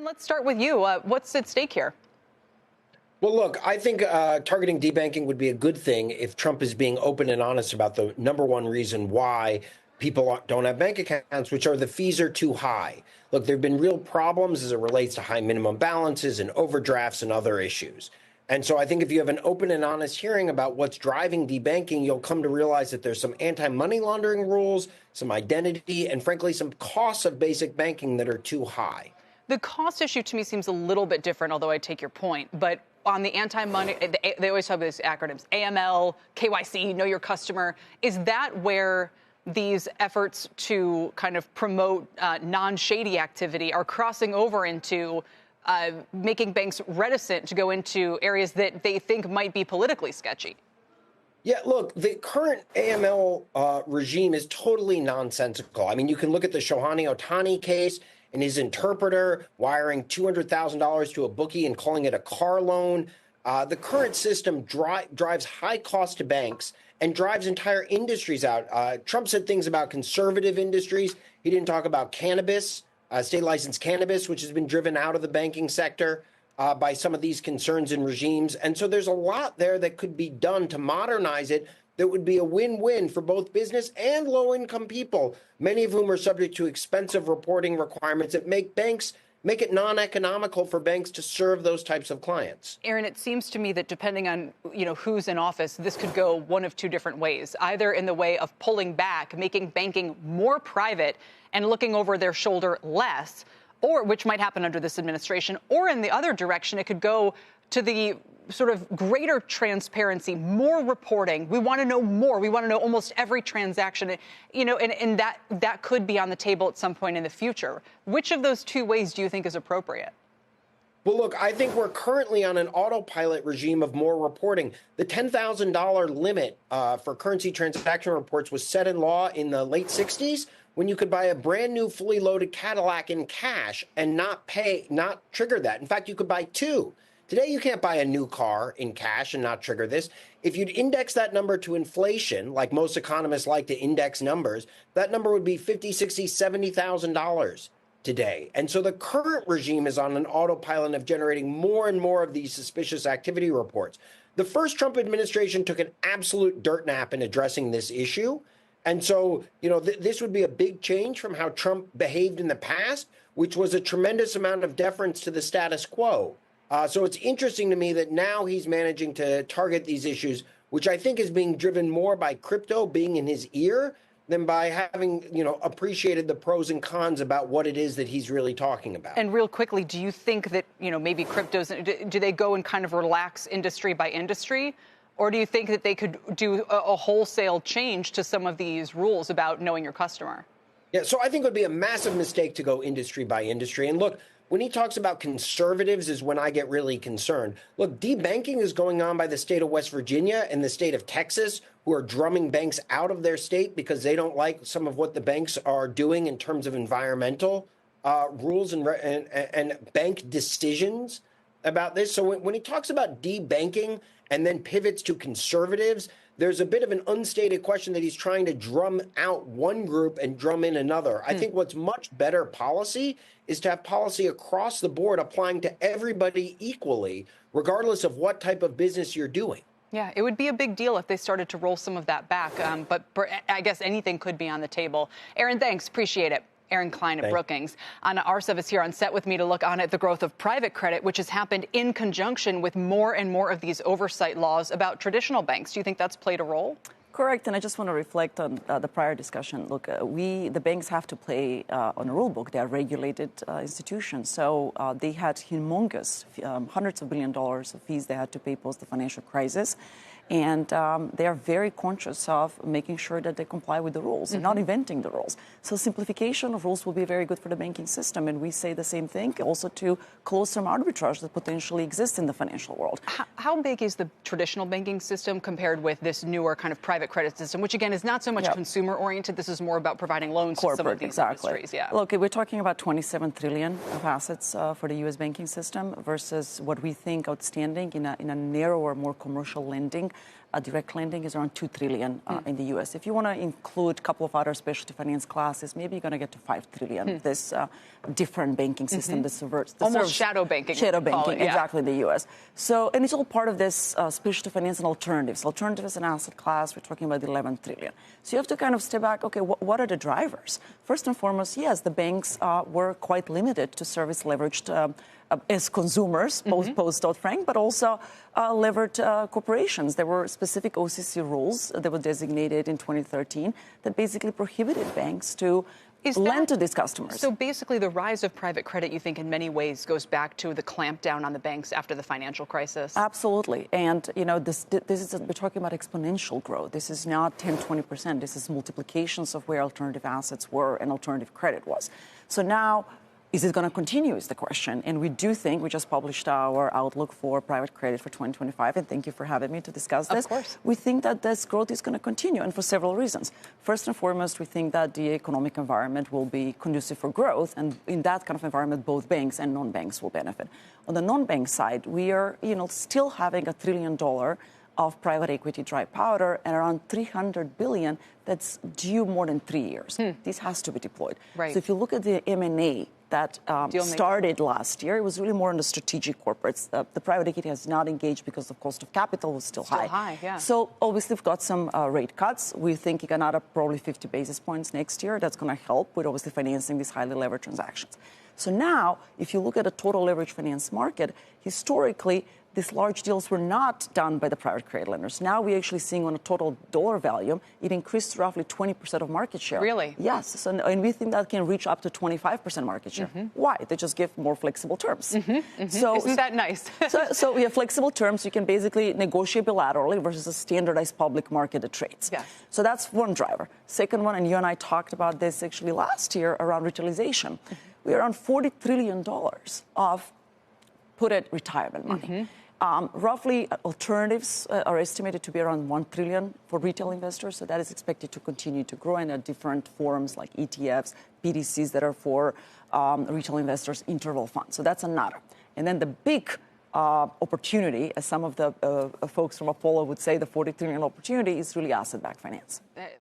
let's start with you. What's at stake here? Well, look, I think targeting debanking would be a good thing if Trump is being open and honest about the number one reason why people don't have bank accounts, which are the fees are too high. Look, there have been real problems as it relates to high minimum balances and overdrafts and other issues. And so I think if you have an open and honest hearing about what's driving debanking, you'll come to realize that there's some anti-money laundering rules, some identity, and frankly, some costs of basic banking that are too high. The cost issue to me seems a little bit different, although I take your point. But on the anti-money, they always talk about these acronyms, AML, KYC, know your customer. Is that where these efforts to kind of promote non-shady activity are crossing over into making banks reticent to go into areas that they think might be politically sketchy? Yeah, look, the current AML regime is totally nonsensical. I mean, you can look at the Shohani Ohtani case and his interpreter wiring $200,000 to a bookie and calling it a car loan. The current system drives high cost to banks and drives entire industries out. Trump said things about conservative industries. He didn't talk about cannabis, state licensed cannabis, which has been driven out of the banking sector by some of these concerns and regimes. And so there's a lot there that could be done to modernize it that would be a win-win for both business and low-income people, many of whom are subject to expensive reporting requirements that make it non-economical for banks to serve those types of clients. Aaron, it seems to me that depending on, who's in office, this could go one of two different ways, either in the way of pulling back, making banking more private and looking over their shoulder less, or which might happen under this administration, or in the other direction, it could go to the sort of greater transparency, more reporting. We want to know more. We want to know almost every transaction, and that could be on the table at some point in the future. Which of those two ways do you think is appropriate? Well, look, I think we're currently on an autopilot regime of more reporting. The $10,000 limit for currency transaction reports was set in law in the late 60s when you could buy a brand new fully loaded Cadillac in cash and not trigger that. In fact, you could buy two. Today, you can't buy a new car in cash and not trigger this. If you'd index that number to inflation, like most economists like to index numbers, that number would be $50,000, $60,000, $70,000 today. And so the current regime is on an autopilot of generating more and more of these suspicious activity reports. The first Trump administration took an absolute dirt nap in addressing this issue. And so, this would be a big change from how Trump behaved in the past, which was a tremendous amount of deference to the status quo. So it's interesting to me that now he's managing to target these issues, which I think is being driven more by crypto being in his ear than by having, appreciated the pros and cons about what it is that he's really talking about. And real quickly, do you think that, maybe cryptos, do they go and kind of relax industry by industry? Or do you think that they could do a wholesale change to some of these rules about knowing your customer? Yeah, so I think it would be a massive mistake to go industry by industry. And look, when he talks about conservatives is when I get really concerned. Look, debanking is going on by the state of West Virginia and the state of Texas, who are drumming banks out of their state because they don't like some of what the banks are doing in terms of environmental rules and bank decisions about this. So when he talks about debanking and then pivots to conservatives, there's a bit of an unstated question that he's trying to drum out one group and drum in another. I think what's much better policy is to have policy across the board applying to everybody equally, regardless of what type of business you're doing. Yeah, it would be a big deal if they started to roll some of that back. But I guess anything could be on the table. Aaron, thanks. Appreciate it. Aaron Klein at Brookings. Anna Arsev is here on set with me to look on at the growth of private credit, which has happened in conjunction with more and more of these oversight laws about traditional banks. Do you think that's played a role? Correct, and I just want to reflect on the prior discussion. Look, the banks have to play on a rule book. They are regulated institutions, so they had humongous, hundreds of billions of dollars of fees they had to pay post the financial crisis. And they are very conscious of making sure that they comply with the rules and not inventing the rules. So simplification of rules will be very good for the banking system. And we say the same thing also to close some arbitrage that potentially exists in the financial world. How big is the traditional banking system compared with this newer kind of private credit system, which, again, is not so much consumer oriented? This is more about providing loans to some of these industries. Yeah. Look, we're talking about 27 trillion of assets for the U.S. banking system versus what we think outstanding in a narrower, more commercial lending Direct lending is around $2 trillion in the U.S. If you want to include a couple of other specialty finance classes, maybe you're going to get to $5 trillion. This different banking system that serves almost shadow banking. Shadow banking, yeah. exactly, in the U.S. So, and it's all part of this specialty finance and alternatives. Alternatives and asset class, we're talking about $11 trillion. So you have to kind of step back. Okay, what are the drivers? First and foremost, yes, the banks were quite limited to service leveraged as consumers, both post-Dodd-Frank, but also levered corporations. There were specific OCC rules that were designated in 2013 that basically prohibited banks to lend to these customers. So basically the rise of private credit, you think, in many ways goes back to the clampdown on the banks after the financial crisis? Absolutely. And, you know, this is, we're talking about exponential growth. This is not 10, 20%. This is multiplications of where alternative assets were and alternative credit was. So now, is it going to continue is the question. And we do think, we just published our outlook for private credit for 2025, and thank you for having me to discuss this. Of course. We think that this growth is going to continue, and for several reasons. First and foremost, we think that the economic environment will be conducive for growth, and in that kind of environment, both banks and non-banks will benefit. On the non-bank side, we are, still having $1 trillion of private equity dry powder and around $300 billion that's due more than 3 years. This has to be deployed. Right. So if you look at the M&A that started last year, it was really more on the strategic corporates. The private equity has not engaged because the cost of capital was still high. Yeah. So obviously we've got some rate cuts. We think another probably 50 basis points next year. That's going to help with obviously financing these highly leveraged transactions. So now, if you look at the total leverage finance market, historically, these large deals were not done by the private credit lenders. Now we're actually seeing on a total dollar value, it increased to roughly 20% of market share. Really? Yes. So, and we think that can reach up to 25% market share. Why? They just give more flexible terms. So, isn't that nice? so we have flexible terms. You can basically negotiate bilaterally versus a standardized public market that trades. Yes. So that's one driver. Second one, and you and I talked about this actually last year around retailization. We're around $40 trillion of put it retirement money. Roughly, alternatives are estimated to be around $1 trillion for retail investors. So that is expected to continue to grow in different forms like ETFs, BDCs that are for retail investors, interval funds. So that's another. And then the big opportunity, as some of the folks from Apollo would say, the $40 trillion opportunity is really asset-backed finance.